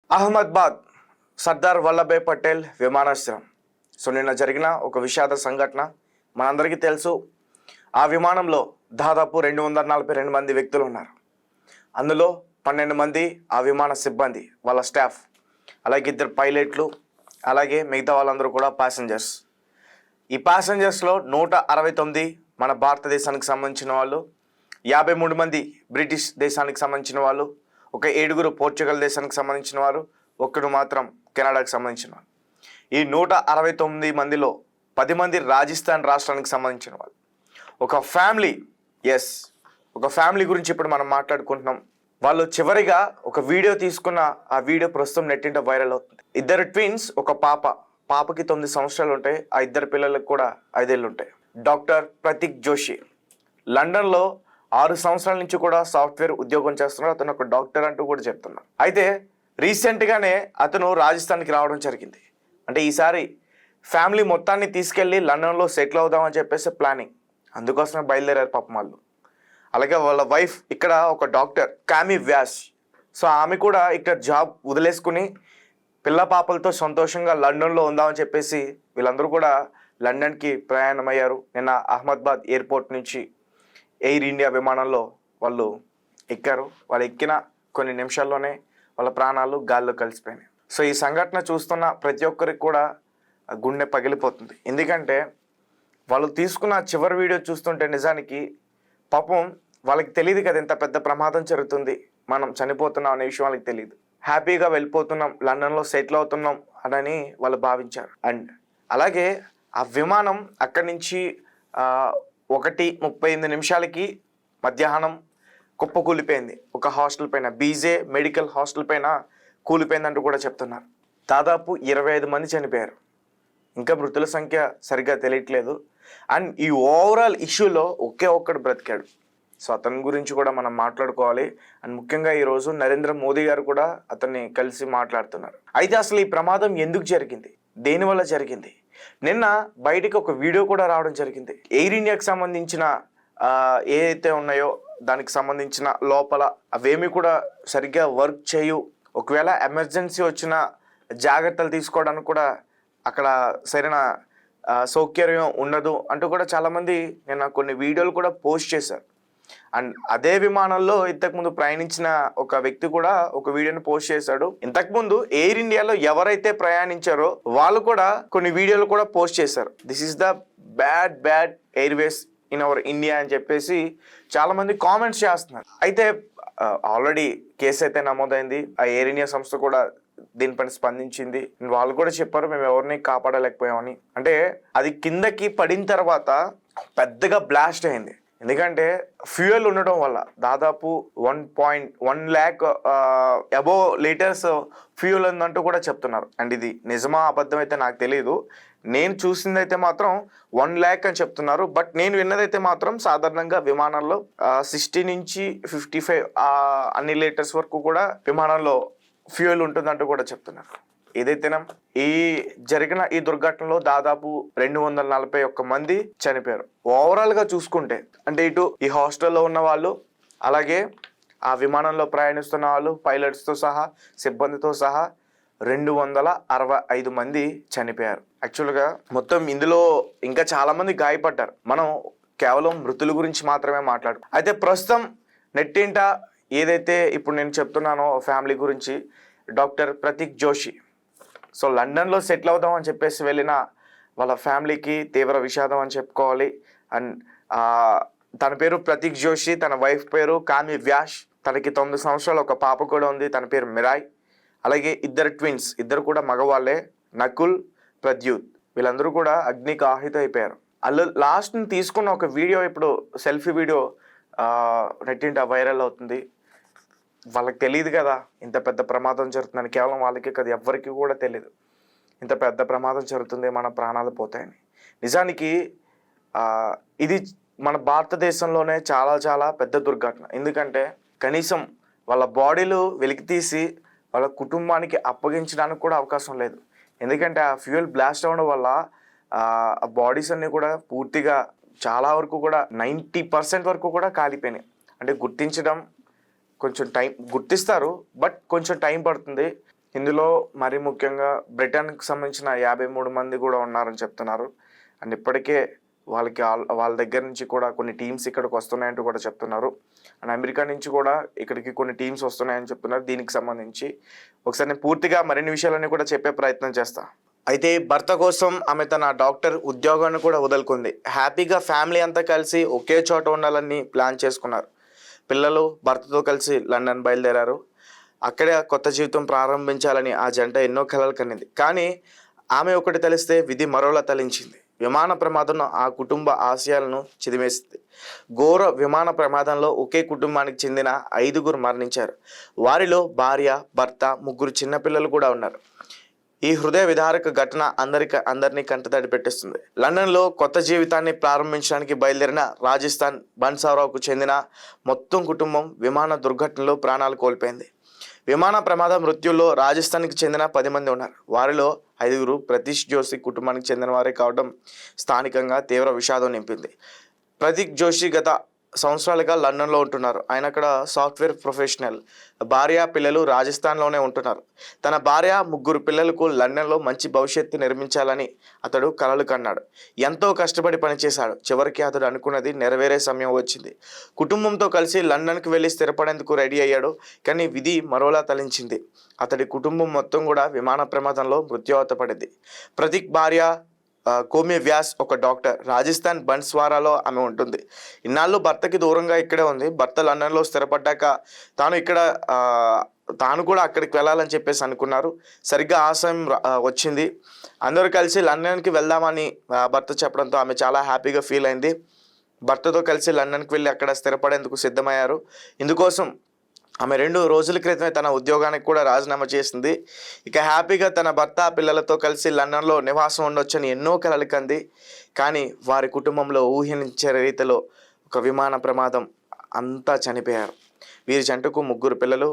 అహ్మదాబాద్ సర్దార్ వల్లభాయ్ పటేల్ విమానాశ్రయం. నిన్న జరిగిన ఒక విషాద సంఘటన మనందరికీ తెలుసు. ఆ విమానంలో దాదాపు 242 మంది వ్యక్తులు ఉన్నారు. అందులో 12 మంది ఆ విమాన సిబ్బంది, వాళ్ళ స్టాఫ్, అలాగే 2 పైలట్లు, అలాగే మిగతా వాళ్ళందరూ కూడా ప్యాసింజర్స్. ఈ ప్యాసింజర్స్లో 169 మన భారతదేశానికి సంబంధించిన వాళ్ళు, 53 మంది బ్రిటిష్ దేశానికి సంబంధించిన వాళ్ళు, ఒక 7 పోర్చుగల్ దేశానికి సంబంధించిన వారు, ఒక్కడు మాత్రం కెనడాకి సంబంధించిన వాళ్ళు. ఈ 169 మందిలో 10 మంది రాజస్థాన్ రాష్ట్రానికి సంబంధించిన వాళ్ళు. ఒక ఫ్యామిలీ, ఒక ఫ్యామిలీ గురించి ఇప్పుడు మనం మాట్లాడుకుంటున్నాం. వాళ్ళు చివరిగా ఒక వీడియో తీసుకున్న ఆ వీడియో ప్రస్తుతం నెట్టింట వైరల్ అవుతుంది. 2 ట్విన్స్, ఒక పాపకి 9 సంవత్సరాలు ఉంటాయి. ఆ 2 పిల్లలకు కూడా 5 ఏళ్ళు ఉంటాయి. డాక్టర్ ప్రతీక్ జోషి లండన్లో 6 సంవత్సరాల నుంచి కూడా సాఫ్ట్వేర్ ఉద్యోగం చేస్తున్నాడు. అతను ఒక డాక్టర్ అంటూ కూడా చెప్తున్నాడు. అయితే రీసెంట్గానే అతను రాజస్థాన్కి రావడం జరిగింది. అంటే ఈసారి ఫ్యామిలీ మొత్తాన్ని తీసుకెళ్ళి లండన్లో సెటిల్ అవుదామని చెప్పేసి ప్లానింగ్. అందుకోసమే బయలుదేరారు పాపం వాళ్ళు. అలాగే వాళ్ళ వైఫ్ ఇక్కడ ఒక డాక్టర్ కామి వ్యాస్. ఆమె కూడా ఇక్కడ జాబ్ వదిలేసుకుని పిల్ల పాపలతో సంతోషంగా లండన్లో ఉందామని చెప్పేసి వీళ్ళందరూ కూడా లండన్కి ప్రయాణమయ్యారు. నిన్న అహ్మదాబాద్ ఎయిర్పోర్ట్ నుంచి ఎయిర్ ఇండియా విమానంలో వాళ్ళు ఎక్కారు. వాళ్ళు ఎక్కిన కొన్ని నిమిషాల్లోనే వాళ్ళ ప్రాణాలు గాల్లో కలిసిపోయినాయి. ఈ సంఘటన చూస్తున్న ప్రతి ఒక్కరికి కూడా గుండె పగిలిపోతుంది. ఎందుకంటే వాళ్ళు తీసుకున్న చివరి వీడియో చూస్తుంటే నిజానికి పాపం వాళ్ళకి తెలియదు కదా ఎంత పెద్ద ప్రమాదం జరుగుతుంది, మనం చనిపోతున్నాం అనే విషయం వాళ్ళకి తెలియదు. హ్యాపీగా వెళ్ళిపోతున్నాం, లండన్లో సెటిల్ అవుతున్నాం అని వాళ్ళు భావించారు. అండ్ అలాగే ఆ విమానం అక్కడి నుంచి 1:38 మధ్యాహ్నం కుప్పకూలిపోయింది. ఒక హాస్టల్ పైన, బీజే మెడికల్ హాస్టల్ పైన కూలిపోయిందంటూ కూడా చెప్తున్నారు. దాదాపు 25 మంది చనిపోయారు. ఇంకా మృతుల సంఖ్య సరిగ్గా తెలియట్లేదు. అండ్ ఈ ఓవరాల్ ఇష్యూలో ఒకే ఒక్కడు బ్రతికాడు. అతని గురించి కూడా మనం మాట్లాడుకోవాలి. అండ్ ముఖ్యంగా ఈరోజు నరేంద్ర మోదీ గారు కూడా అతన్ని కలిసి మాట్లాడుతున్నారు. అయితే అసలు ఈ ప్రమాదం ఎందుకు జరిగింది, దేనివల్ల జరిగింది? నిన్న బయటికి ఒక వీడియో కూడా రావడం జరిగింది. ఎయిర్ ఇండియాకి సంబంధించిన ఏదైతే ఉన్నాయో దానికి సంబంధించిన లోపల అవేమీ కూడా సరిగ్గా వర్క్ చేయు. ఒకవేళ ఎమర్జెన్సీ వచ్చిన జాగ్రత్తలు తీసుకోవడానికి కూడా అక్కడ సరైన సౌకర్యం ఉండదు అంటూ కూడా చాలామంది నిన్న కొన్ని వీడియోలు కూడా పోస్ట్ చేశారు. అండ్ అదే విమానంలో ఇంతకుముందు ప్రయాణించిన ఒక వ్యక్తి కూడా ఒక వీడియోని పోస్ట్ చేశాడు. ఇంతకుముందు ఎయిర్ ఇండియాలో ఎవరైతే ప్రయాణించారో వాళ్ళు కూడా కొన్ని వీడియోలు కూడా పోస్ట్ చేశారు. This is the bad Airways in our India అని చెప్పేసి చాలామంది కామెంట్స్ చేస్తున్నారు. అయితే ఆల్రెడీ కేసు అయితే నమోదైంది. ఆ ఎయిర్ ఇండియా సంస్థ కూడా దీనిపైన స్పందించింది. వాళ్ళు కూడా చెప్పారు మేము ఎవరిని కాపాడలేకపోయామని. అంటే అది కిందకి పడిన తర్వాత పెద్దగా బ్లాస్ట్ అయింది. ఎందుకంటే ఫ్యూయల్ ఉండటం వల్ల దాదాపు 1.1 lakh అబోవ్ లీటర్స్ ఫ్యూయల్ ఉందంటూ కూడా చెప్తున్నారు. అండ్ ఇది నిజమా అబద్ధం అయితే నాకు తెలియదు. నేను చూసిందైతే మాత్రం 1 lakh అని చెప్తున్నారు. బట్ నేను విన్నదైతే మాత్రం సాధారణంగా విమానంలో 60 నుంచి 55 అన్ని లీటర్స్ వరకు కూడా విమానంలో ఫ్యూయల్ ఉంటుందంటూ కూడా చెప్తున్నారు. ఏదైతేనా ఈ జరిగిన ఈ దుర్ఘటనలో దాదాపు 241 మంది చనిపోయారు. ఓవరాల్గా చూసుకుంటే అంటే ఇటు ఈ హాస్టల్లో ఉన్న వాళ్ళు, అలాగే ఆ విమానంలో ప్రయాణిస్తున్న వాళ్ళు, పైలట్స్తో సహా, సిబ్బందితో సహా 265 మంది చనిపోయారు. యాక్చువల్గా మొత్తం ఇందులో ఇంకా చాలామంది గాయపడ్డారు. మనం కేవలం మృతుల గురించి మాత్రమే మాట్లాడుకో. అయితే ప్రస్తుతం నెట్టింట ఏదైతే ఇప్పుడు నేను చెప్తున్నానో ఫ్యామిలీ గురించి, డాక్టర్ ప్రతీక్ జోషి లండన్లో సెటిల్ అవుదాం అని చెప్పేసి వెళ్ళిన వాళ్ళ ఫ్యామిలీకి తీవ్ర విషాదం అని చెప్పుకోవాలి. అండ్ తన పేరు ప్రతీక్ జోషి, తన వైఫ్ పేరు కామి వ్యాస్. తనకి 9 సంవత్సరాలు ఒక పాప కూడా ఉంది, తన పేరు మిరాయ్. అలాగే 2 ట్విన్స్, 2 కూడా మగవాళ్ళే, నకుల్, ప్రద్యుత్. వీళ్ళందరూ కూడా అగ్నికి ఆహుతి అయిపోయారు. వాళ్ళు లాస్ట్ తీసుకున్న ఒక వీడియో ఇప్పుడు సెల్ఫీ వీడియో నెట్టింట వైరల్ అవుతుంది. వాళ్ళకి తెలియదు కదా ఇంత పెద్ద ప్రమాదం జరుగుతుందని. కేవలం వాళ్ళకే కదా, ఎవ్వరికి కూడా తెలియదు ఇంత పెద్ద ప్రమాదం జరుగుతుంది, మన ప్రాణాలు పోతాయని. నిజానికి ఇది మన భారతదేశంలోనే చాలా పెద్ద దుర్ఘటన. ఎందుకంటే కనీసం వాళ్ళ బాడీలు వెలికితీసి వాళ్ళ కుటుంబానికి అప్పగించడానికి కూడా అవకాశం లేదు. ఎందుకంటే ఆ ఫ్యూయల్ బ్లాస్ట్ అవ్వడం వల్ల ఆ బాడీస్ అన్నీ కూడా పూర్తిగా చాలా వరకు కూడా 90% వరకు కూడా కాలిపోయినాయి. అంటే గుర్తించడం కొంచెం టైం, గుర్తిస్తారు బట్ కొంచెం టైం పడుతుంది. ఇందులో మరీ ముఖ్యంగా బ్రిటన్కి సంబంధించిన 53 మంది కూడా ఉన్నారని చెప్తున్నారు. అండ్ ఇప్పటికే వాళ్ళకి వాళ్ళ దగ్గర నుంచి కూడా కొన్ని టీమ్స్ ఇక్కడికి వస్తున్నాయంటూ కూడా చెప్తున్నారు. అండ్ అమెరికా నుంచి కూడా ఇక్కడికి కొన్ని టీమ్స్ వస్తున్నాయని చెప్తున్నారు. దీనికి సంబంధించి ఒకసారి నేను పూర్తిగా మరిన్ని విషయాలన్నీ కూడా చెప్పే ప్రయత్నం చేస్తా. అయితే భర్త కోసం ఆమె తన డాక్టర్ ఉద్యోగాన్ని కూడా వదులుకుంది. హ్యాపీగా ఫ్యామిలీ అంతా కలిసి ఒకే చోట ఉండాలని ప్లాన్ చేసుకున్నారు. పిల్లలు భర్తతో కలిసి లండన్ బయలుదేరారు. అక్కడే కొత్త జీవితం ప్రారంభించాలని ఆ జంట ఎన్నో కలలు కనింది. కానీ ఆమె ఒకటి తలిస్తే విధి మరోలా తలించింది. విమాన ప్రమాదం ఆ కుటుంబ ఆశయాలను చిదిమేసింది. ఘోర విమాన ప్రమాదంలో ఒకే కుటుంబానికి చెందిన 5గురు మరణించారు. వారిలో భార్య, భర్త, 3 చిన్నపిల్లలు కూడా ఉన్నారు. ఈ హృదయ విదారక ఘటన అందరినీ కంటతడి పెట్టిస్తుంది. లండన్లో కొత్త జీవితాన్ని ప్రారంభించడానికి బయలుదేరిన రాజస్థాన్ బన్సారావుకు చెందిన మొత్తం కుటుంబం విమాన దుర్ఘటనలో ప్రాణాలు కోల్పోయింది. విమాన ప్రమాద మృత్యుల్లో రాజస్థాన్కి చెందిన 10 మంది ఉన్నారు. వారిలో 5గురు ప్రతీష్ జోషి కుటుంబానికి చెందిన వారే కావడం స్థానికంగా తీవ్ర విషాదం నింపింది. ప్రతీక్ జోషి గత సంవత్సరాలుగా లండన్లో ఉంటున్నారు. ఆయన అక్కడ సాఫ్ట్వేర్ ప్రొఫెషనల్. భార్య, పిల్లలు రాజస్థాన్లోనే ఉంటున్నారు. తన భార్య, 3 పిల్లలకు లండన్లో మంచి భవిష్యత్తు నిర్మించాలని అతడు కలలు కన్నాడు. ఎంతో కష్టపడి పనిచేశాడు. చివరికి అతడు అనుకున్నది నెరవేరే సమయం వచ్చింది. కుటుంబంతో కలిసి లండన్కి వెళ్ళి స్థిరపడేందుకు రెడీ అయ్యాడు. కానీ విధి మరోలా తలించింది. అతడి కుటుంబం మొత్తం కూడా విమాన ప్రమాదంలో మృత్యువాత పడింది. ప్రతీక్ భార్య కోమి వ్యాస్ ఒక డాక్టర్. రాజస్థాన్ బన్స్వారాలో ఆమె ఉంటుంది. ఇన్నాళ్ళు భర్తకి దూరంగా ఇక్కడే ఉంది. భర్త లండన్లో స్థిరపడ్డాక తాను కూడా అక్కడికి వెళ్ళాలని చెప్పేసి అనుకున్నారు. సరిగ్గా ఆ సమయం వచ్చింది. అందరూ కలిసి లండన్కి వెళ్దామని భర్త చెప్పడంతో ఆమె చాలా హ్యాపీగా ఫీల్ అయింది. భర్తతో కలిసి లండన్కి వెళ్ళి అక్కడ స్థిరపడేందుకు సిద్ధమయ్యారు. ఇందుకోసం ఆమె 2 రోజుల క్రితమే తన ఉద్యోగానికి కూడా రాజీనామా చేసింది. ఇక హ్యాపీగా తన భర్త, పిల్లలతో కలిసి లండన్లో నివాసం ఉండొచ్చని ఎన్నో కలలు కంది. కానీ వారి కుటుంబంలో ఊహించే రీతిలో ఒక విమాన ప్రమాదం అంతా చనిపోయారు. వీరి జంటకు 3 పిల్లలు,